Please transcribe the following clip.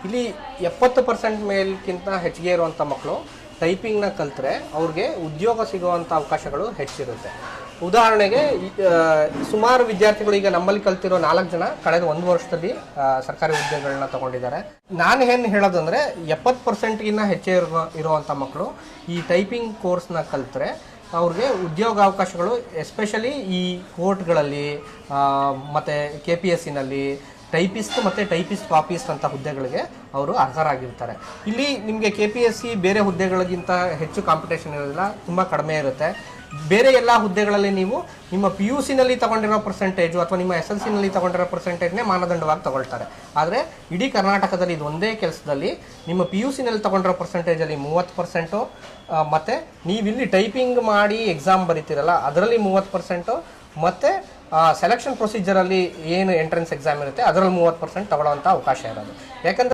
ಇಲ್ಲಿ 70% ಮೇಲ್ಕಿಂತ ಹೆಚ್ಚಿಗೆ ಇರುವಂಥ ಮಕ್ಕಳು ಟೈಪಿಂಗ್ನ ಕಲ್ತ್ರೆ ಅವ್ರಿಗೆ ಉದ್ಯೋಗ ಸಿಗುವಂಥ ಅವಕಾಶಗಳು ಹೆಚ್ಚಿರುತ್ತೆ. ಉದಾಹರಣೆಗೆ ಸುಮಾರು ವಿದ್ಯಾರ್ಥಿಗಳು ಈಗ ನಮ್ಮಲ್ಲಿ ಕಲ್ತಿರೋ 4 ಜನ ಕಳೆದ 1 ವರ್ಷದಲ್ಲಿ ಸರ್ಕಾರಿ ಹುದ್ದೆಗಳನ್ನ ತಗೊಂಡಿದ್ದಾರೆ. ನಾನು ಏನು ಹೇಳೋದಂದರೆ 70%ಗಿನ್ನ ಹೆಚ್ಚೇ ಇರುವಂಥ ಮಕ್ಕಳು ಈ ಟೈಪಿಂಗ್ ಕೋರ್ಸ್ನ ಕಲ್ತ್ರೆ ಅವ್ರಿಗೆ ಉದ್ಯೋಗಾವಕಾಶಗಳು ಎಸ್ಪೆಷಲಿ ಈ ಕೋರ್ಟ್ಗಳಲ್ಲಿ ಮತ್ತು KPSCನಲ್ಲಿ ಟೈಪಿಸ್ಟ್ ಮತ್ತು ಟೈಪಿಸ್ಟ್ ಕಾಪಿಸ್ಟ್ ಅಂತ ಹುದ್ದೆಗಳಿಗೆ ಅವರು ಅರ್ಹರಾಗಿರ್ತಾರೆ. ಇಲ್ಲಿ ನಿಮಗೆ KPSC ಬೇರೆ ಹುದ್ದೆಗಳಿಗಿಂತ ಹೆಚ್ಚು ಕಾಂಪಿಟೇಷನ್ ಇರೋದಿಲ್ಲ, ತುಂಬ ಕಡಿಮೆ ಇರುತ್ತೆ. ಬೇರೆ ಎಲ್ಲ ಹುದ್ದೆಗಳಲ್ಲಿ ನೀವು ನಿಮ್ಮ PUCನಲ್ಲಿ ತಗೊಂಡಿರೋ ಪರ್ಸೆಂಟೇಜು ಅಥವಾ ನಿಮ್ಮ SLCನಲ್ಲಿ ತಗೊಂಡಿರೋ ಪರ್ಸೆಂಟೇಜ್ನೇ ಮಾನದಂಡವಾಗಿ ತಗೊಳ್ತಾರೆ. ಆದರೆ ಇಡೀ ಕರ್ನಾಟಕದಲ್ಲಿ ಇದು ಒಂದೇ ಕೆಲಸದಲ್ಲಿ ನಿಮ್ಮ PUCನಲ್ಲಿ ತಗೊಂಡಿರೋ ಪರ್ಸೆಂಟೇಜಲ್ಲಿ 30%, ಮತ್ತು ನೀವಿಲ್ಲಿ ಟೈಪಿಂಗ್ ಮಾಡಿ ಎಕ್ಸಾಮ್ ಬರೀತೀರಲ್ಲ ಅದರಲ್ಲಿ 30%, ಮತ್ತು ಸೆಲೆಕ್ಷನ್ ಪ್ರೊಸೀಜರಲ್ಲಿ ಏನು ಎಂಟ್ರೆನ್ಸ್ ಎಕ್ಸಾಮ್ ಇರುತ್ತೆ ಅದರಲ್ಲಿ 30% ತಗೊಳ್ಳೋವಂಥ ಅವಕಾಶ ಇರೋದು. ಯಾಕಂದರೆ